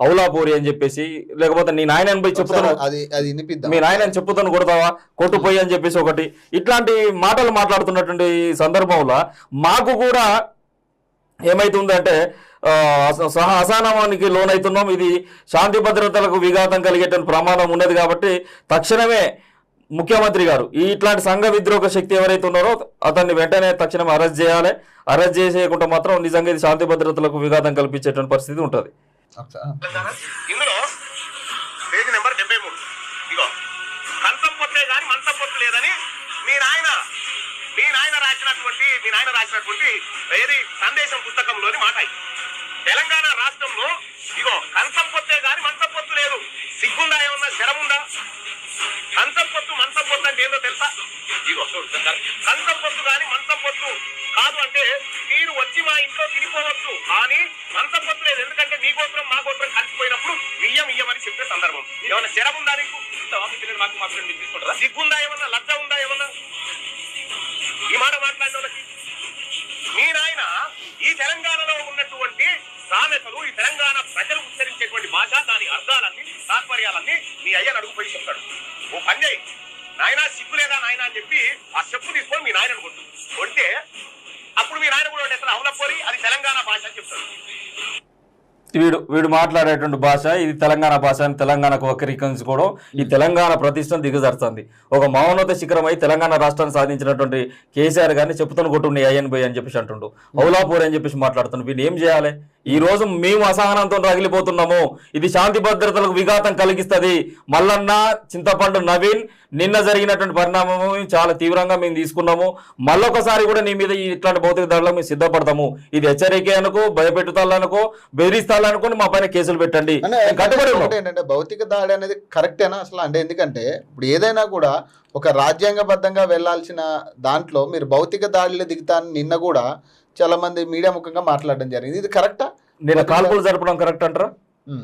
అవులాపూరి అని చెప్పేసి, లేకపోతే నీ నాయనని పోయి చెప్పుతాను, మీ నాయనని చెప్పుతాను కొడతావా, కొట్టుపోయి అని చెప్పేసి ఒకటి ఇట్లాంటి మాటలు మాట్లాడుతున్నటువంటి సందర్భంలో మాకు కూడా ఏమైతుందంటే అసహనానికి లోనవుతున్నాం. ఇది శాంతి భద్రతలకు విఘాతం కలిగేటువంటి ప్రమాదం ఉన్నది. కాబట్టి తక్షణమే ముఖ్యమంత్రి గారు ఇట్లాంటి సంఘ విద్రోహ శక్తి ఎవరైతే ఉన్నారో అతన్ని వెంటనే తక్షణమే అరెస్ట్ చేయాలి. అరెస్ట్ చేసేయకుండా మాత్రం నిజంగా ఇది శాంతి భద్రతలకు విఘాతం కల్పించేటువంటి పరిస్థితి ఉంటుంది. ఇందులో పేజీ నెంబర్ 73 ఇగో కంచం పొత్తే గాని మంచం పొత్తు లేదని మీ నాయన రాసినటువంటి ఏది సందేశం పుస్తకంలోని మాట. తెలంగాణ రాష్ట్రంలో ఇగో కంచం పొత్తే గాని మంచం పొత్తు లేదు. సిగ్గుందా, ఏమన్నా శరముందా? కంచం పొత్తు మంచం పొత్తు అంటే ఏందో తెలుసా? ఇగో కంచం పొత్తు గాని మంచం పొత్తు కాదు అంటే మీరు వచ్చి మా ఇంట్లో తినిపోవచ్చు, కానీ మంచం పొత్తు లేదు. ఎందుకంటే మీ గోత్రం మా గోత్రం కలిసిపోయినప్పుడు ఇయ్యమని చెప్పే సందర్భం. ఏమన్నా శరం ఉందా నీకు? సిగ్గుందా, ఏమన్నా లజ్జ ఉందా, ఏమన్నా ఈ మాట మాట్లాడిన వాళ్ళకి? మీ నాయన ఈ తెలంగాణలో ఉన్నటువంటి సామెతలు, ఈ తెలంగాణ ప్రజలు ఉచ్చరించేటువంటి భాష, దాని అర్థాలన్నీ తాత్పర్యాలన్నీ మీ అయ్యని అడుగుపోయి చెప్తాడు. ఓ పని చేయి నాయన, సిగ్గు లేదా నాయన అని చెప్పి ఆ చెప్పు తీసుకొని మీ నాయనను కొడితే అప్పుడు మీ నాయన కూడా ఎక్కడ అవులపోరి అది తెలంగాణ భాష అని చెప్తాడు. వీడు మాట్లాడేటువంటి భాష ఇది తెలంగాణ భాష అని తెలంగాణకు వక్రీకరించుకోవడం ఈ తెలంగాణ ప్రతిష్టను దిగజారుతుంది. ఒక మౌనత శిఖరమై తెలంగాణ రాష్ట్రాన్ని సాధించినటువంటి కేసీఆర్ గారిని చెప్పుతాను కొట్టుండి అయ్యన్బై అని చెప్పేసి అంటుండు, అవులాపూర్ అని చెప్పేసి మాట్లాడుతున్నాడు. వీళ్ళు ఏం చేయాలి? ఈ రోజు మేము అసహనంతో రగిలిపోతున్నాము. ఇది శాంతి భద్రతలకు విఘాతం కలిగిస్తుంది. మల్లన్న, చింతపండు నవీన్ నిన్న జరిగినటువంటి పరిణామము చాలా తీవ్రంగా మేము తీసుకున్నాము. మళ్ళొకసారి కూడా నీ మీద ఇట్లాంటి భౌతిక దాడులకు మేము సిద్ధపడతాము. ఇది హెచ్చరిక అనుకో, భయపెట్టుతాలనుకో, బెదిరిస్తాలనుకో మా పైన కేసులు పెట్టండి. ఏంటంటే భౌతిక దాడి అనేది కరెక్టేనా అసలు? అంటే ఎందుకంటే ఇప్పుడు ఏదైనా కూడా ఒక రాజ్యాంగబద్ధంగా వెళ్లాల్సిన దాంట్లో మీరు భౌతిక దాడిలో దిగుతాను నిన్న కూడా చాలా మంది మీడియా ముఖంగా మాట్లాడడం జరిగింది. ఇది కరెక్టా? నేను కాల్పులు జరపడం కరెక్ట్ అంటారా?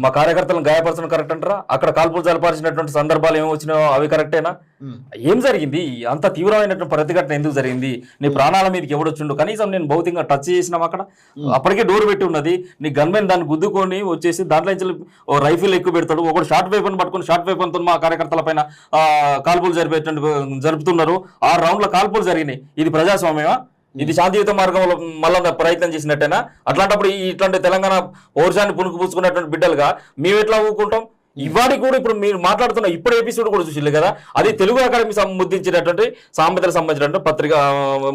మా కార్యకర్తలను గాయపరచడం కరెక్ట్ అంటారా? అక్కడ కాల్పులు జరపాల్సినటువంటి సందర్భాలు ఏమి వచ్చినాయో అవి కరెక్టేనా? ఏం జరిగింది? అంత తీవ్రమైనటువంటి ప్రతిఘటన ఎందుకు జరిగింది? నీ ప్రాణాల మీదకి ఎవడొచ్చిండు? కనీసం నేను భౌతికంగా టచ్ చేసినాం అక్కడ. అప్పటికే డోర్ పెట్టి ఉన్నది. నీ గన్మెన్ దాన్ని గుద్దుకొని వచ్చేసి దాంట్లో ఓ రైఫిల్ ఎక్కువ పెడతాడు, ఒకటి షార్ట్ వెపన్ పట్టుకుని షార్ట్ వెపన్తో మా కార్యకర్తల పైన కాల్పులు జరుపుతున్నారు. 6 రౌండ్ల కాల్పులు జరిగినాయి. ఇది ప్రజాస్వామ్యమా? ఇది శాంతియుత మార్గంలో మళ్ళా ప్రయత్నం చేసినట్టేనా? అట్లాంటప్పుడు ఇట్లాంటి తెలంగాణ పౌరుషాన్ని పుణుకు పూసుకున్నటువంటి బిడ్డలుగా మేము ఎట్లా ఊరుకుంటాం? ఇవాడి కూడా ఇప్పుడు మీరు మాట్లాడుతున్న ఇప్పుడు ఎపిసోడ్ కూడా చూసిల్లు కదా, అది తెలుగు అకాడమీ ముద్రించినటువంటి సామెతలకు సంబంధించినటువంటి పత్రిక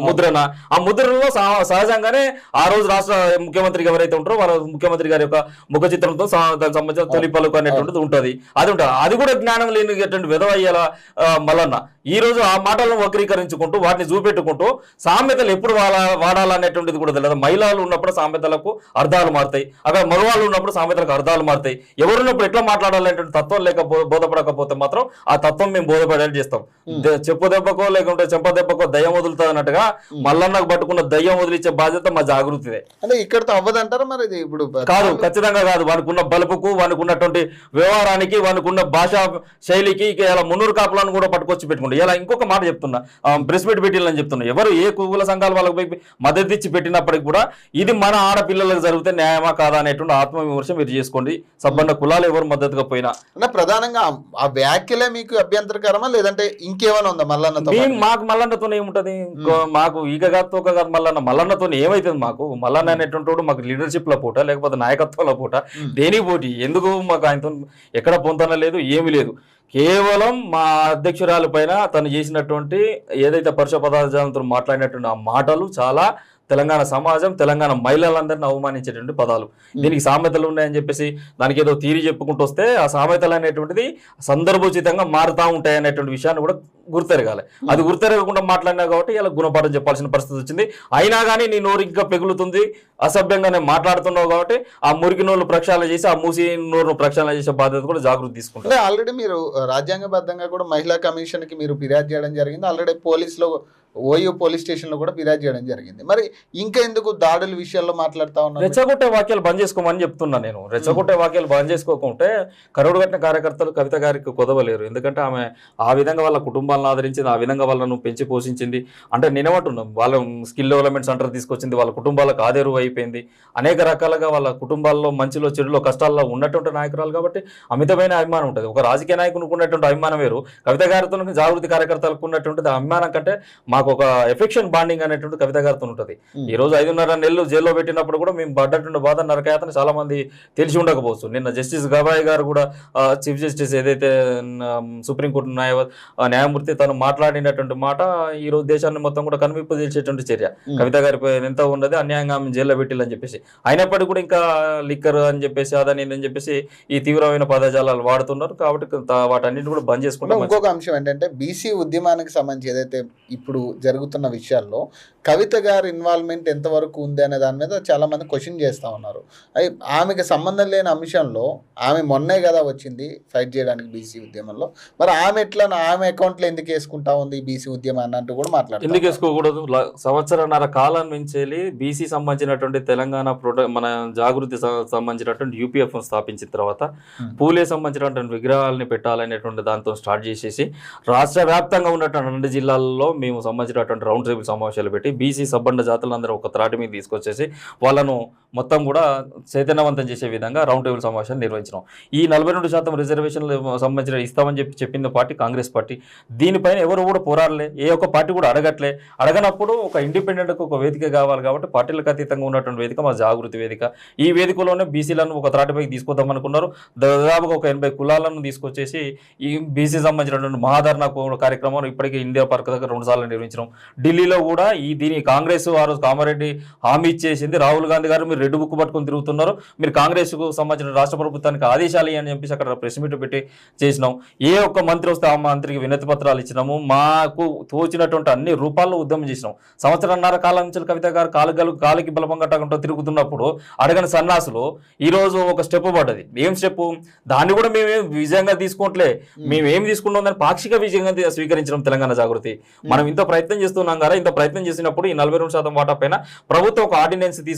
ముద్రణ. ఆ ముద్రణలో సహజంగానే ఆ రోజు రాష్ట్ర ముఖ్యమంత్రి ఎవరైతే ఉంటారో వాళ్ళ ముఖ్యమంత్రి గారి యొక్క ముఖ చిత్రంతో దానికి సంబంధించిన తొలి పలుకు అనేటువంటిది ఉంటుంది. అది కూడా జ్ఞానం లేనిటువంటి విధవయ్యాల మల్లన్న ఈ రోజు ఆ మాటలను వక్రీకరించుకుంటూ వాటిని చూపెట్టుకుంటూ సామెతలు ఎప్పుడు వాడాలనేటువంటిది కూడా తెలియదు. మహిళలు ఉన్నప్పుడు సామెతలకు అర్థాలు మారుతాయి, అక్కడ మగవాళ్ళు ఉన్నప్పుడు సామెతలకు అర్థాలు మారుతాయి. ఎవరున్నప్పుడు ఎట్లా మాట్లాడాలి తత్వం లేక బోధపడకపోతే మాత్రం ఆ తత్వం మేము బోధపడేలా చేస్తాం. చెప్పు దెబ్బకో లేకుంటే చెంప దెబ్బకో దయ్యం వదులుతుంది అన్నట్టుగా మల్లన్నకు పట్టుకున్న దయ్యం వదిలించే బాధ్యత మా జాగృతిదే. అంటే ఇక్కడతో అవ్వదంటారా మరి? ఇది ఇప్పుడు కాదు, ఖచ్చితంగా కాదు. వానికి బలుపుకు, వానికి ఉన్నటువంటి వ్యవహారానికి, వానికి ఉన్న భాషా శైలికి ఇలా మున్నూరు కాపులను కూడా పట్టుకొచ్చి పెట్టుకుంటాం. ఇలా ఇంకొక మాట చెప్తున్నా, ప్రెస్ మీట్ పెట్టిల్లని చెప్తున్నా. ఎవరు ఏ కుల సంఘాలు వాళ్ళకి మద్దతు ఇచ్చి పెట్టినప్పటికీ కూడా ఇది మన ఆడపిల్లలకు జరిగితే న్యాయమా కాదా అనేటువంటి ఆత్మవిమర్శ మీరు చేసుకోండి. సబ్బండ కులాలు ఎవరు మద్దతుగా పోయినా ప్రధానంగా ఆ వ్యాఖ్యలే మీకు అభ్యంతరకరమా లేదంటే ఇంకేమైనా ఉందా మల్లన్నతో? మాకు మల్లన్నతో ఏముంటది? మాకు ఈగగా తోకగా మల్లన్నతో ఏమైతుంది? మాకు మల్లన్న అనేటువంటి మాకు లీడర్షిప్ లో పూట, లేకపోతే నాయకత్వంలో పూట, దేనికి పోటీ? ఎందుకు మాకు ఆయనతో ఎక్కడ పొందన లేదు, ఏమీ లేదు. కేవలం మా అధ్యక్షురాలు పైన తను చేసినటువంటి ఏదైతే పరుష పదార్థాలతో మాట్లాడినటువంటి ఆ మాటలు చాలా తెలంగాణ సమాజం, తెలంగాణ మహిళలందరినీ అవమానించేటువంటి పదాలు. దీనికి సామెతలు ఉన్నాయని చెప్పేసి దానికి ఏదో తీరి చెప్పుకుంటూ వస్తే ఆ సామెతలు అనేటువంటిది సందర్భోచితంగా మారుతూ ఉంటాయి అనేటువంటి విషయాన్ని కూడా గుర్తెరగాలి. అది గుర్తెరగకుండా మాట్లాడినా కాబట్టి ఇలా గుణపాఠం చెప్పాల్సిన పరిస్థితి వచ్చింది. అయినా కానీ నీ నోరు ఇంకా పెగులుతుంది, అసభ్యంగానే మాట్లాడుతున్నావు కాబట్టి ఆ మురికి నోళ్ళు ప్రక్షాళన చేసి ఆ మూసి నోరును ప్రక్షాళన చేసే బాధ్యత కూడా జాగృతి తీసుకుంటారు. ఆల్రెడీ మీరు రాజ్యాంగబద్ధంగా కూడా మహిళా కమిషన్ కి మీరు ఫిర్యాదు చేయడం జరిగింది. ఆల్రెడీ ఓయూ పోలీస్ స్టేషన్ లో కూడా ఫిర్యాదు చేయడం జరిగింది. మరి ఇంకా ఎందుకు దాడుల విషయాల్లో మాట్లాడుతా ఉన్నారు? రెచ్చగొట్టే వాక్యాలు బంద్ చేసుకోమని చెప్తున్నా నేను. రెచ్చగొట్టే వాక్యాలు బంద్ చేసుకోకుంటే కరుడు కట్టిన కార్యకర్తలు కవిత గారికి కుదవలేరు. ఎందుకంటే ఆమె ఆ విధంగా వాళ్ళ కుటుంబాలను వాళ్ళని ఆదరించింది, ఆ విధంగా వాళ్ళను పెంచి పోషించింది. అంటే నేనేమంటున్నాం, వాళ్ళ స్కిల్ డెవలప్మెంట్ సెంటర్ తీసుకొచ్చింది, వాళ్ళ కుటుంబాలకు ఆదేరువు అయిపోయింది. అనేక రకాలుగా వాళ్ళ కుటుంబాల్లో మంచిలో చెడులో కష్టాల్లో ఉన్నటువంటి నాయకురాలు కాబట్టి అమితమైన అభిమానం ఉంటుంది. ఒక రాజకీయ నాయకునికి ఉన్నటువంటి అభిమానం వేరు, కవిత గారితో జాగృతి కార్యకర్తలకు ఉన్నటువంటి అభిమానం కంటే మాకు ఒక ఎఫెక్షన్ బాండింగ్ అనేటువంటి కవిత గారితో ఉంటుంది. ఈ రోజు 5.5 నెలలు జైల్లో పెట్టినప్పుడు కూడా మేము పడ్డటువంటి బాధ నరకయాతన చాలా మంది తెలిసి ఉండకపోవచ్చు. నిన్న జస్టిస్ గవాయ్ గారు కూడా చీఫ్ జస్టిస్ ఏదైతే సుప్రీంకోర్టు న్యాయమూర్తి తను మాట్లాడినటువంటి మాట ఈ రోజు దేశాన్ని మొత్తం కూడా కనువిప్పు తెలిసేటువంటి చర్య. కవిత గారి ఎంత ఉన్నది, అన్యాయంగా ఆమె జైల్లో పెట్టిల్లని చెప్పేసి, అయినప్పటికీ కూడా ఇంకా లిక్కర్ అని చెప్పేసి అదని అని చెప్పేసి ఈ తీవ్రమైన పదజాలాలు వాడుతున్నారు. కాబట్టి వాటన్నిటిని కూడా బంద్ చేసుకుంటాం. ఇంకొక అంశం ఏంటంటే బీసీ ఉద్యమానికి సంబంధించి ఏదైతే ఇప్పుడు జరుగుతున్న విషయాల్లో కవిత గారి ఇన్వాల్వ్మెంట్ ఎంతవరకు ఉంది అనే దాని మీద చాలా మంది క్వశ్చన్ చేస్తూ ఉన్నారు. ఆమెకి సంబంధం లేని అంశంలో ఆమె మొన్నే కదా వచ్చింది ఫైట్ చేయడానికి బీసీ ఉద్యమంలో, మరి ఆమె ఎట్లా ఆమె అకౌంట్లో ఎందుకు వేసుకుంటా ఉంది బీసీ ఉద్యమాన్ని అంటూ కూడా మాట్లాడుతుంది. ఎందుకు వేసుకోకూడదు? సంవత్సరన్నర కాలం నుంచి బీసీ సంబంధించినటువంటి తెలంగాణ మన జాగృతి సంబంధించినటువంటి యూపీఎఫ్ స్థాపించిన తర్వాత పూలే సంబంధించినటువంటి విగ్రహాలని పెట్టాలనేటువంటి దాంతో స్టార్ట్ చేసేసి రాష్ట్ర వ్యాప్తంగా ఉన్నటువంటి 2 జిల్లాల్లో మేము సంబంధించినటువంటి రౌండ్ టేబుల్ సమావేశాలు పెట్టి బీసీ సబ్బండ జాతులందరూ ఒక త్రాటి మీద తీసుకొచ్చేసి వాళ్ళను మొత్తం కూడా చైతన్యవంతం చేసే విధంగా రౌండ్ టేబుల్ సమావేశాలు నిర్వహించినాం. ఈ 42% రిజర్వేషన్లు సంబంధించిన ఇస్తామని చెప్పింది పార్టీ కాంగ్రెస్ పార్టీ. దీనిపైన ఎవరు కూడా పోరాడలే, ఏ ఒక్క పార్టీ కూడా అడగనప్పుడు ఒక ఇండిపెండెంట్కి ఒక వేదిక కావాలి కాబట్టి పార్టీలకు అతీతంగా ఉన్నటువంటి వేదిక మా జాగృతి వేదిక. ఈ వేదికలోనే బీసీలను ఒక త్రాటిపైకి తీసుకొద్దాం అనుకున్నారు. దాదాపుగా ఒక 80 కులాలను తీసుకొచ్చేసి ఈ బీసీ సంబంధించినటువంటి మహాధరణ కార్యక్రమం ఇప్పటికీ ఇండియా పార్క్ దగ్గర 2 సార్లు నిర్వహించినాం. ఢిల్లీలో కూడా దీని కాంగ్రెస్ ఆ రోజు కామారెడ్డి హామీ ఇచ్చేసింది, రాహుల్ గాంధీ గారు మీరు రెడ్ బుక్ పట్టుకొని తిరుగుతున్నారు, మీరు కాంగ్రెస్కు సంబంధించిన రాష్ట్ర ప్రభుత్వానికి ఆదేశాలు అని చెప్పేసి అక్కడ ప్రెస్ మీట్ పెట్టి చేసినాం. ఏ ఒక్క మంత్రి వస్తే ఆ మంత్రికి వినతి పత్రాలు ఇచ్చినాము. మాకు తోచినటువంటి అన్ని రూపాల్లో ఉద్యమం చేసినాం. సంవత్సరన్నర కాలం నుంచి కవిత గారు కాలికి బలపం కట్టకుండా తిరుగుతున్నప్పుడు అడగని సన్నాసులు ఈ రోజు ఒక స్టెప్ పడ్డది. ఏం స్టెప్? దాన్ని కూడా మేమేం విజయంగా తీసుకోవట్లే, మేమేం తీసుకుంటాం దాన్ని పాక్షిక విజయంగా స్వీకరించడం తెలంగాణ జాగృతి. మనం ఇంత ప్రయత్నం చేస్తున్నాం కదా, ఇంత ప్రయత్నం చేసినప్పుడు ఈ 42% వాటా పైన ప్రభుత్వం ఒక ఆర్డినెన్స్ తీసుకు